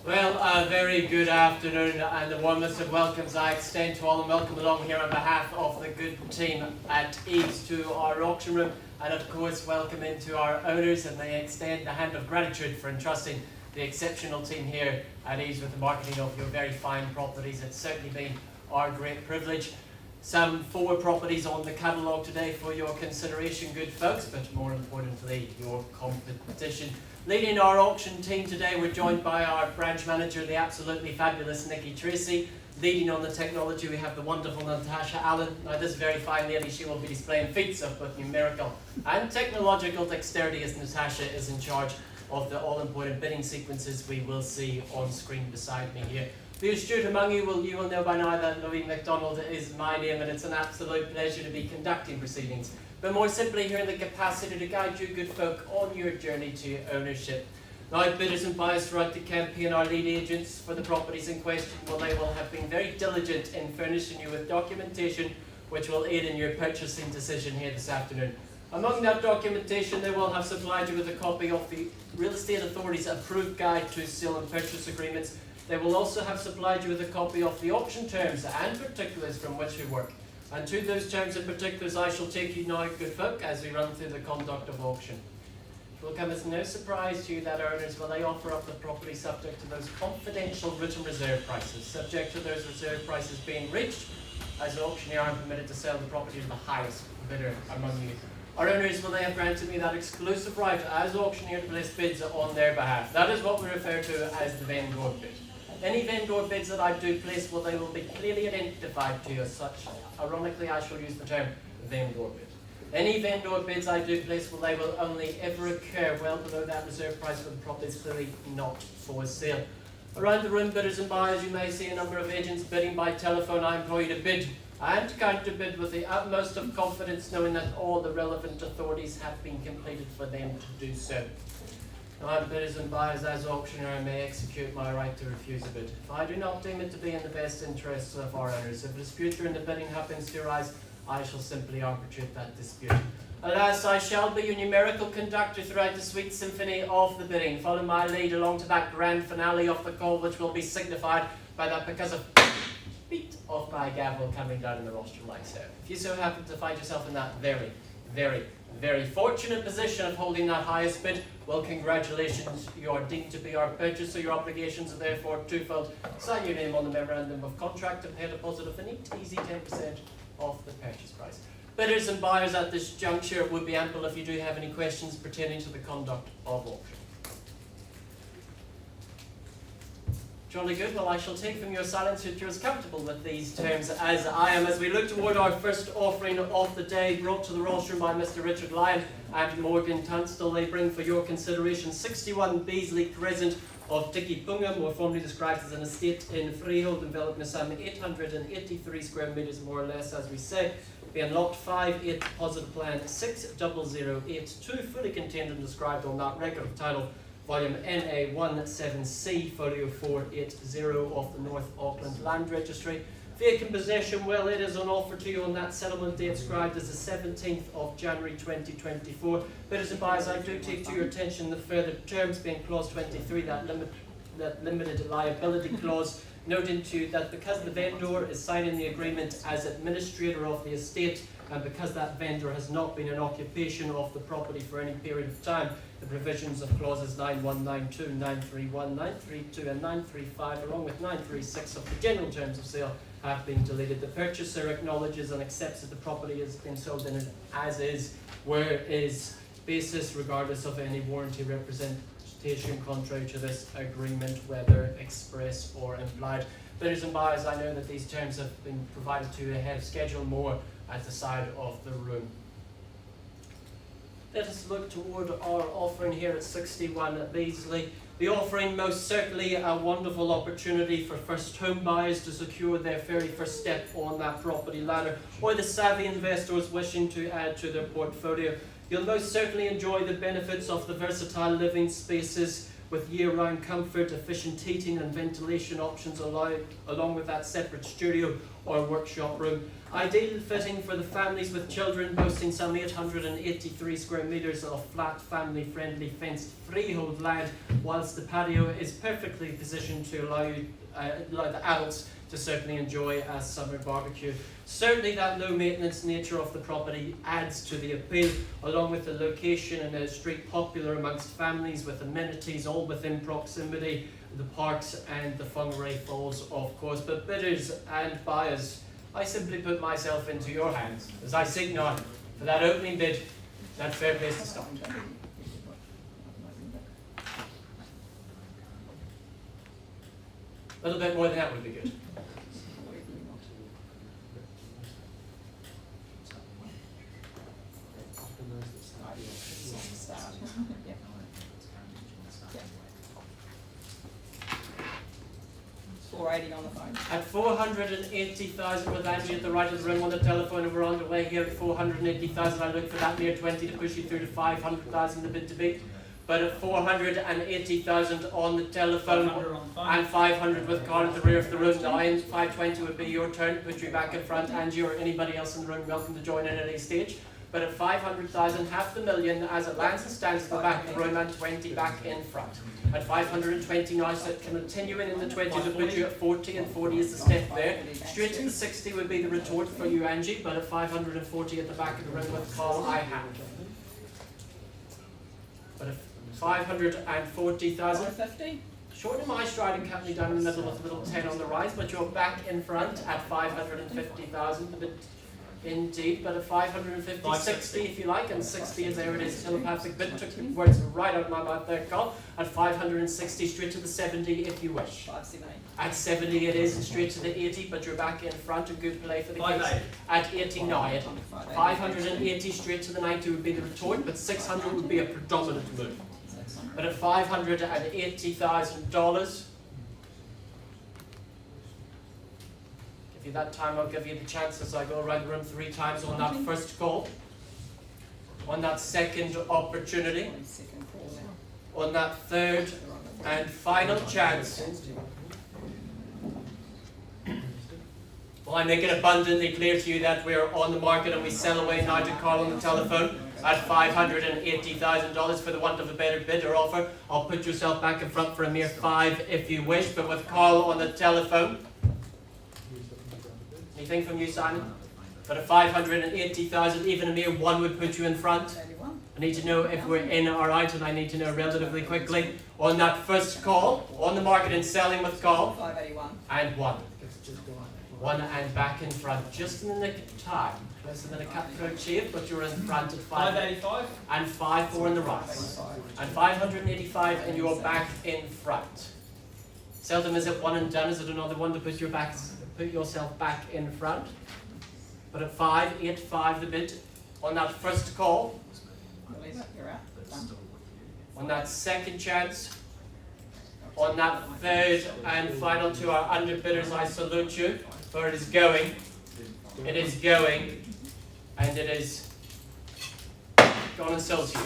Well, a very good afternoon and the warmest of welcomes I extend to all and welcome along here on behalf of the good team at EVES to our auction room, and of course welcome into our owners, and they extend the hand of gratitude for entrusting the exceptional team here at EVES with the marketing of your very fine properties. It's certainly been our great privilege. Some 4 properties on the catalogue today for your consideration, good folks, but more importantly, your competition. Leading our auction team today, we're joined by our branch manager, the absolutely fabulous Nikki Tracy. Leading on the technology, we have the wonderful Natasha Allen. Now, this very fine lady, she will be displaying feats of both numerical and technological dexterity, as Natasha is in charge of the all-important bidding sequences we will see on screen beside me here. The astute among you will know by now that Louis MacDonald is my name, and it's an absolute pleasure to be conducting proceedings, but more simply here in the capacity to guide you good folk on your journey to ownership. Now, bidders and buyers throughout the campaign, our lead agents for the properties in question, well, they will have been very diligent in furnishing you with documentation which will aid in your purchasing decision here this afternoon. Among that documentation, they will have supplied you with a copy of the Real Estate Authority's approved guide to sale and purchase agreements. They will also have supplied you with a copy of the auction terms and particulars from which we work. And to those terms and particulars I shall take you now, good folk, as we run through the conduct of auction. It will come as no surprise to you that owners, well, they offer up the property subject to those confidential written reserve prices, subject to those reserve prices being reached, as the auctioneer are permitted to sell the property to the highest bidder among you. Our owners, well, they have granted me that exclusive right as auctioneer to place bids on their behalf. That is what we refer to as the vendor bid. Any vendor bids that I do place, well, they will be clearly identified to you as such. Ironically, I shall use the term vendor bid. Any vendor bids I do place, well, they will only ever occur well below that reserve price for the property is clearly not for sale. Around the room, bidders and buyers, you may see a number of agents bidding by telephone. I employ you to bid and counter-bid with the utmost of confidence, knowing that all the relevant authorities have been completed for them to do so. Now, bidders and buyers, as auctioneer, I may execute my right to refuse a bid if I do not deem it to be in the best interests of our owners. If a dispute during the bidding happens to arise, I shall simply arbitrate that dispute. Alas, I shall be your numerical conductor throughout the sweet symphony of the bidding, following my lead along to that grand finale of the call, which will be signified by that because of beat of my gavel coming down in the rostrum like so. If you so happen to find yourself in that very fortunate position of holding that highest bid, well, congratulations, you are deemed to be our purchaser. Your obligations are therefore twofold. Sign your name on the memorandum of contract and pay a deposit of a neat, easy 10% of the purchase price. Bidders and buyers, at this juncture, it would be ample if you do have any questions pertaining to the conduct of auction. Jolly good. Well, I shall take from your silence that you're as comfortable with these terms as I am, as we look toward our first offering of the day, brought to the rostrum by Mr. Richard Lyon and Morgan Tunstall. They bring for your consideration 61 Beasley Crescent of Dickiepunga, more formally described as an estate in freehold, enveloping some 883 square metres, more or less, as we say, being lot 5-8 deposit plan 60082, fully contained and described on that record of title, volume NA17C, folio 480 of the North Auckland Land Registry. Vacant possession, well, it is on offer to you on that settlement date described as the 17th of January 2024. Bidders and buyers, I do take to your attention the further terms being clause 23, that limited liability clause, noting to you that because the vendor is signing the agreement as administrator of the estate, and because that vendor has not been in occupation of the property for any period of time, the provisions of clauses 9192, 931, 932 and 935, along with 936 of the general terms of sale, have been deleted. The purchaser acknowledges and accepts that the property has been sold in as is, where is basis, regardless of any warranty representation contrary to this agreement, whether express or implied. Bidders and buyers, I know that these terms have been provided to you ahead of schedule, more at the side of the room. Let us look toward our offering here at 61 at Beasley. The offering, most certainly a wonderful opportunity for first home buyers to secure their very first step on that property ladder, or the savvy investors wishing to add to their portfolio. You'll most certainly enjoy the benefits of the versatile living spaces with year-round comfort, efficient heating and ventilation options allowed, along with that separate studio or workshop room. Ideal fitting for the families with children, boasting some 883 square metres of flat, family-friendly fenced freehold land, whilst the patio is perfectly positioned to allow the adults to certainly enjoy a summer barbecue. Certainly that low maintenance nature of the property adds to the appeal, along with the location in a street popular amongst families with amenities all within proximity, the parks and the Whangarei Falls of course. But bidders and buyers, I simply put myself into your hands as I seek now for that opening bid, that fair place to start. A little bit more than that would be good. $480 on the phone. At 480,000 with Angie at the right of the room on the telephone, and we're on the way here at 480,000. I look for that near 20 to push you through to 500,000 the bid to beat. But at 480,000 on the telephone and 500 with Carl at the rear of the room. Now, 520 would be your turn. Put you back in front, Angie, or anybody else in the room welcome to join in at any stage. But at 500,000, half the million as it lands and stands at the back of the room, and 20 back in front. At 520 now, so continuing in the 20 to put you at 40, and 40 is the step there. Straight to the 60 would be the retort for you, Angie, but at 540 at the back of the room with Carl, I have. But at 540,000. 450. Short of my striding company down in the middle with a little 10 on the rise, but you're back in front at 550,000. A bit indeed, but at 550, 60 if you like, and 60 is there it is, telepathic bit, took the words right out of my mouth there, Carl. At 560, straight to the 70 if you wish. 570. At 70 it is, and straight to the 80, but you're back in front, a good play for the case. At 80 now, at 580, straight to the 90 would be the retort, but 600 would be a predominant move. But at $580,000, give you that time, I'll give you the chance as I go around the room 3 times on that first call, on that second opportunity, on that third and final chance. Well, I make it abundantly clear to you that we're on the market and we sell away now to Carl on the telephone at $580,000 for the want of a better bid or offer. I'll put yourself back in front for a mere 5 if you wish, but with Carl on the telephone. Anything from you, Simon? But at 580,000, even a mere 1 would put you in front. I need to know if we're in or out, and I need to know relatively quickly on that first call, on the market and selling with Carl. 581. And 1. 1 and back in front, just in the nick of time. Closer than a cutthroat shave, but you're in front at 585. And 5-4 in the rise. And 585, and you're back in front. Seldom is it one and done. Is it another one to put yourself back in front? But at 585 the bid on that first call. You're out. Done. On that second chance. On that third and final to our underbidders, I salute you. For it is going. It is going. And it is gone and sold to you.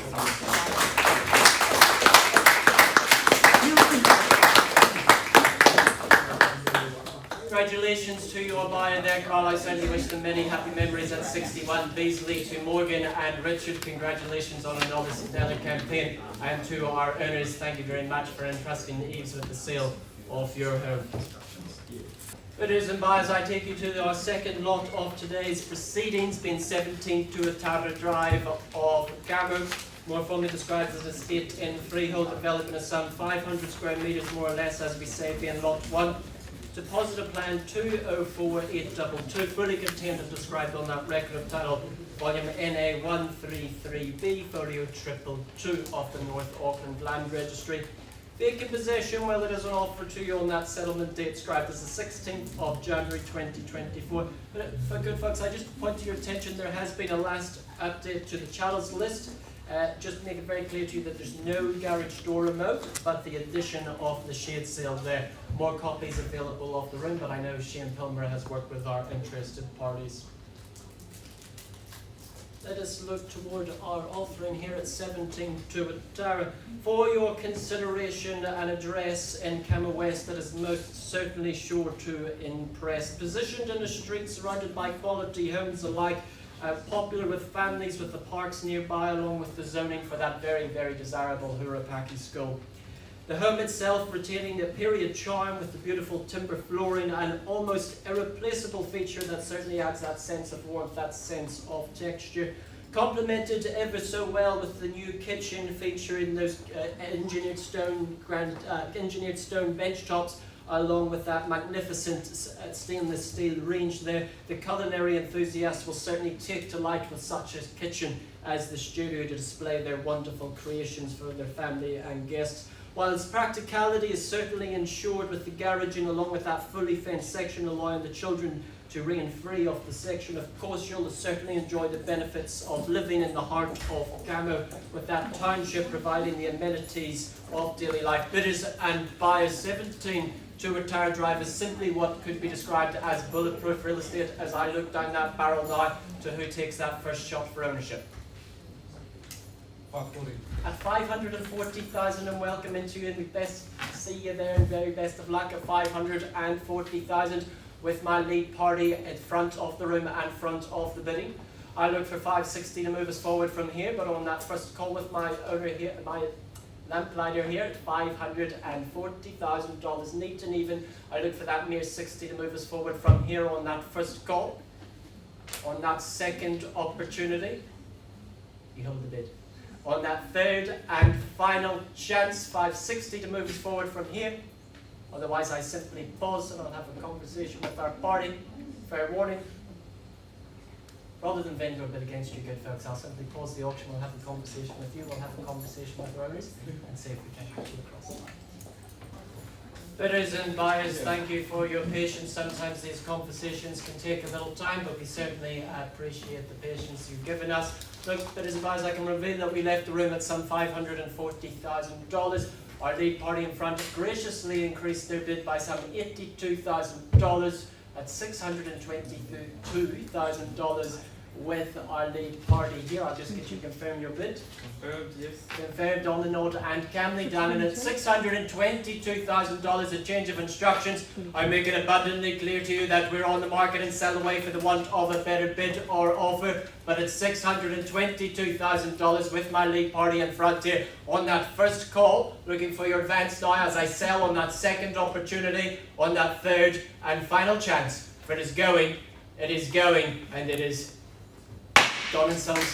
Congratulations to your buyer there, Carl. I certainly wish them many happy memories at 61 Beasley. To Morgan and Richard, congratulations on another stellar campaign. And to our owners, thank you very much for entrusting EVES with the sale of your home. Bidders and buyers, I take you to our second lot of today's proceedings, being 17 to Tara Drive of Gamu, more formally described as an estate in freehold development of some 500 square metres more or less, as we say, being lot 1. Deposit of plan 204822, fully contained and described on that record of title, volume NA 133B, folio 222 of the North Auckland Land Registry. Vacant possession, well, it is an offer to you on that settlement date described as the 16th of January 2024. But for good folks, I just point to your attention, there has been a last update to the chattels list. Just to make it very clear to you that there's no garage door remote, but the addition of the shade sail there. More copies available of the room, but I know Shane Pilmer has worked with our interested parties. let us look toward our offering here at 17 Tuatara for your consideration, an address in Kama West that is most certainly sure to impress. Positioned in a street surrounded by quality homes alike, popular with families, with the parks nearby, along with the zoning for that very, very desirable Hurapaki school. The home itself retaining the period charm with the beautiful timber flooring, an almost irreplaceable feature that certainly adds that sense of warmth, that sense of texture. Complemented ever so well with the new kitchen featuring those engineered stone bench tops, along with that magnificent stainless steel range there. The culinary enthusiasts will certainly take delight with such a kitchen as the studio to display their wonderful creations for their family and guests. Whilst practicality is certainly ensured with the garaging, along with that fully fenced section allowing the children to remain free of the section, of course you'll certainly enjoy the benefits of living in the heart of Camo, with that township providing the amenities of daily life. Bidders and buyers, 17 Tuatara Drive is simply what could be described as bulletproof real estate, as I look down that barrel now to who takes that first shot for ownership. At 540,000, and welcome into you, and we best see you there, and very best of luck at 540,000 with my lead party in front of the room and front of the bidding. I look for 560 to move us forward from here, but on that first call with my owner here, my lamplighter here at $540,000 neat and even. I look for that mere 60 to move us forward from here on that first call. On that second opportunity, you hold the bid. On that third and final chance, 560 to move us forward from here. Otherwise, I simply pause and I'll have a conversation with our party. Fair warning. Rather than vendor a bid against you, good folks, I'll simply pause the auction. We'll have a conversation with you. We'll have a conversation with our owners and see if we can get you across the line. Bidders and buyers, thank you for your patience. Sometimes these conversations can take a little time, but we certainly appreciate the patience you've given us. Look, bidders and buyers, I can reveal that we left the room at some $540,000. Our lead party in front graciously increased their bid by some $82,000 at $622,000 with our lead party here. I'll just get you to confirm your bid. Confirmed, yes. Confirmed on the nod, and Camley down in at $622,000. A change of instructions. I make it abundantly clear to you that we're on the market and sell away for the want of a better bid or offer, but it's $622,000 with my lead party in front here on that first call. Looking for your advance now as I sell on that second opportunity, on that third and final chance. For it is going, and it is gone and sold to you.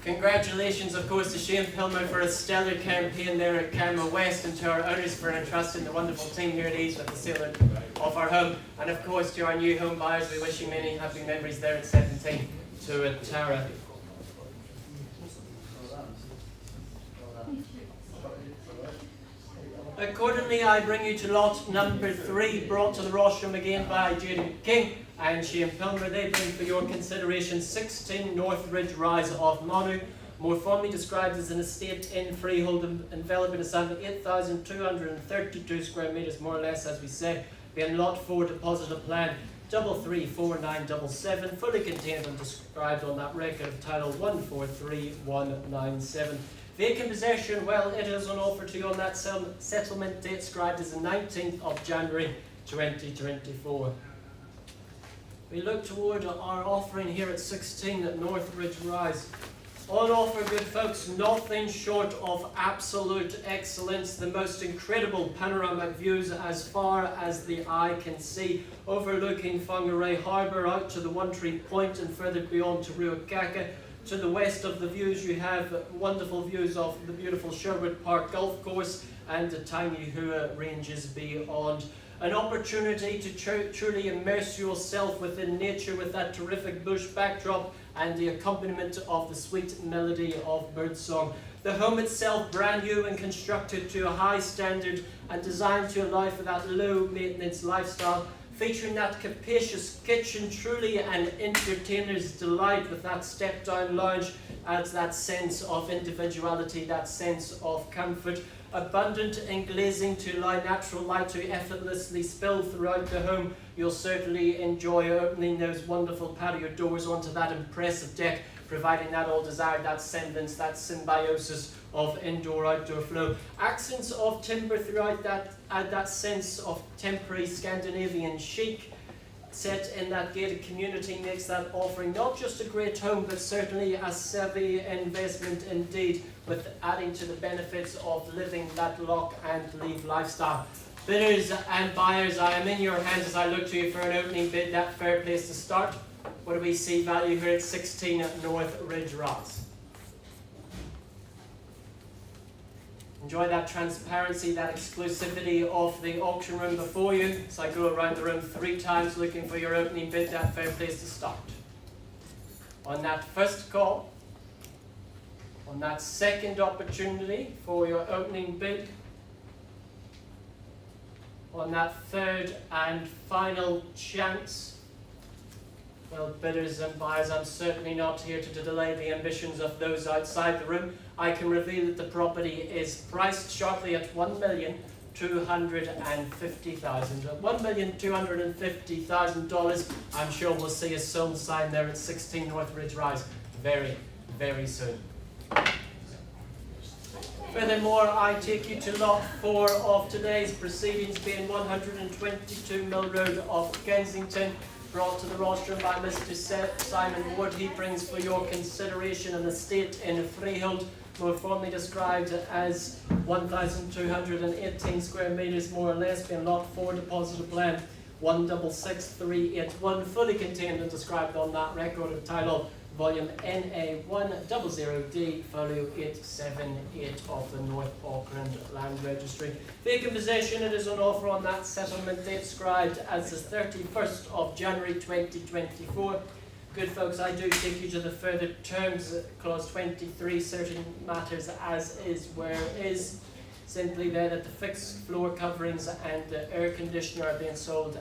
Congratulations, of course, to Shane Pilmer for a stellar campaign there at Camo West, and to our owners for entrusting the wonderful team here at EVES with the sale of our home. And of course, to our new home buyers, we wish you many happy memories there at 17 Tuatara. Accordingly, I bring you to lot number 3, brought to the rostrum again by Judy King and Shane Pilmer. They bring for your consideration 16 North Ridge Rise of Manu, more fondly described as an estate in freehold, enveloping a sum of 8,232 square metres, more or less, as we said, being lot 4 deposit of plan 334977, fully contained and described on that record of title 143197. Vacant possession, well, it is on offer to you on that settlement date described as the 19th of January 2024. We look toward our offering here at 16 at North Ridge Rise. On offer, good folks, nothing short of absolute excellence. The most incredible panoramic views as far as the eye can see, overlooking Whangarei Harbour out to the One Tree Point and further beyond to Ruakaka. To the west of the views, you have wonderful views of the beautiful Sherwood Park Golf Course and the tiny Hua ranges beyond. An opportunity to truly immerse yourself within nature with that terrific bush backdrop and the accompaniment of the sweet melody of birdsong. The home itself brand new and constructed to a high standard and designed to allow for that low maintenance lifestyle, featuring that capacious kitchen, truly an entertainer's delight, with that step-down lounge, adds that sense of individuality, that sense of comfort. Abundant in glazing to allow natural light to effortlessly spill throughout the home. You'll certainly enjoy opening those wonderful patio doors onto that impressive deck, providing that all desired, that semblance, that symbiosis of indoor-outdoor flow. Accents of timber throughout that add that sense of temporary Scandinavian chic. Set in that gated community makes that offering not just a great home, but certainly a savvy investment indeed, with adding to the benefits of living that lock and leave lifestyle. Bidders and buyers, I am in your hands as I look to you for an opening bid. That fair place to start. What do we see value here at 16 North Ridge Rise? Enjoy that transparency, that exclusivity of the auction room before you. So I go around the room 3 times looking for your opening bid. That fair place to start. On that first call, on that second opportunity for your opening bid, on that third and final chance. Well, bidders and buyers, I'm certainly not here to delay the ambitions of those outside the room. I can reveal that the property is priced sharply at $1,250,000. At $1,250,000, I'm sure we'll see a sold sign there at 16 North Ridge Rise very, very soon. Furthermore, I take you to lot 4 of today's proceedings, being 122 Mill Road of Kensington, brought to the rostrum by Mr. Simon Ward. He brings for your consideration an estate in freehold, more formally described as 1,218 square metres, more or less, being lot 4, deposit of land 166381, fully contained and described on that record of title, volume NA100D, folio 878 of the North Auckland Land Registry. Vacant possession, it is on offer on that settlement date described as the 31st of January 2024. Good folks, I do take you to the further terms, clause 23, certain matters as is where is. Simply there that the fixed floor coverings and the air conditioner are being sold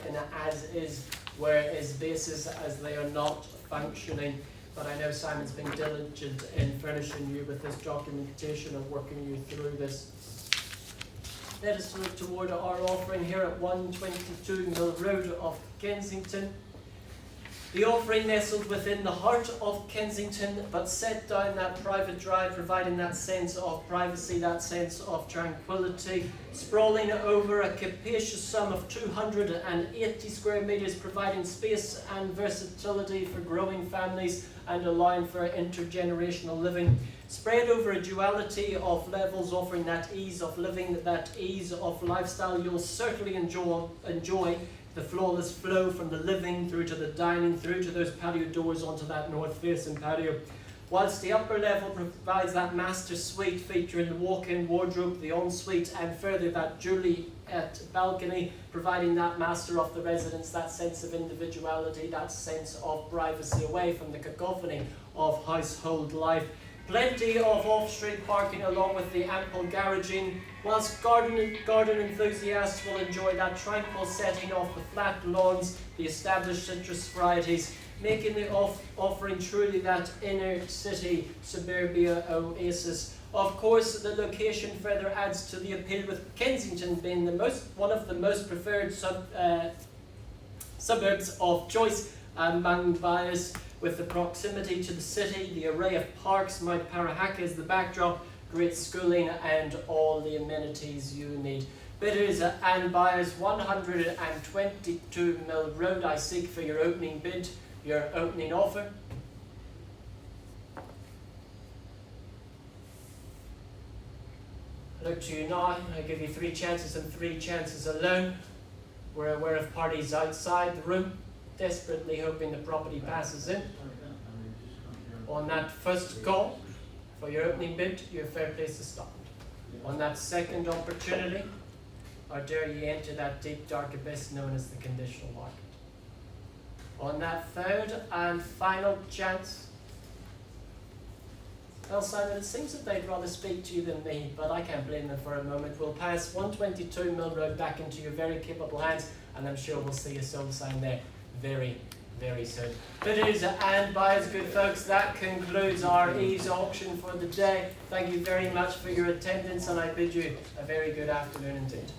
in an as is where is basis, as they are not functioning. But I know Simon's been diligent in furnishing you with this documentation and working you through this. Let us look toward our offering here at 122 Mill Road of Kensington. The offering nestled within the heart of Kensington, but set down that private drive, providing that sense of privacy, that sense of tranquility, sprawling over a capacious sum of 280 square metres, providing space and versatility for growing families and allowing for intergenerational living. Spread over a duality of levels, offering that ease of living, that ease of lifestyle. You'll certainly enjoy the flawless flow from the living through to the dining, through to those patio doors onto that north-facing patio. Whilst the upper level provides that master suite featuring the walk-in wardrobe, the ensuite, and further that Juliet balcony, providing that master of the residence, that sense of individuality, that sense of privacy away from the cacophony of household life. Plenty of off-street parking along with the ample garaging, whilst garden enthusiasts will enjoy that tranquil setting of the flat lawns, the established citrus varieties, making the offering truly that inner city suburbia oasis. Of course, the location further adds to the appeal, with Kensington being one of the most preferred suburbs of choice among buyers. With the proximity to the city, the array of parks, Mount Parahaka is the backdrop, great schooling and all the amenities you need. Bidders and buyers, 122 Mill Road, I seek for your opening bid, your opening offer. I look to you now, I give you 3 chances and 3 chances alone. We're aware of parties outside the room, desperately hoping the property passes in. On that first call for your opening bid, your fair place to start. On that second opportunity, or dare you enter that deep dark abyss known as the conditional market. On that third and final chance, well, Simon, it seems that they'd rather speak to you than me, but I can't blame them for a moment. We'll pass 122 Mill Road back into your very capable hands. and I'm sure we'll see a sold sign there very, very soon. Bidders and buyers, good folks, that concludes our EVES auction for the day. Thank you very much for your attendance, and I bid you a very good afternoon indeed.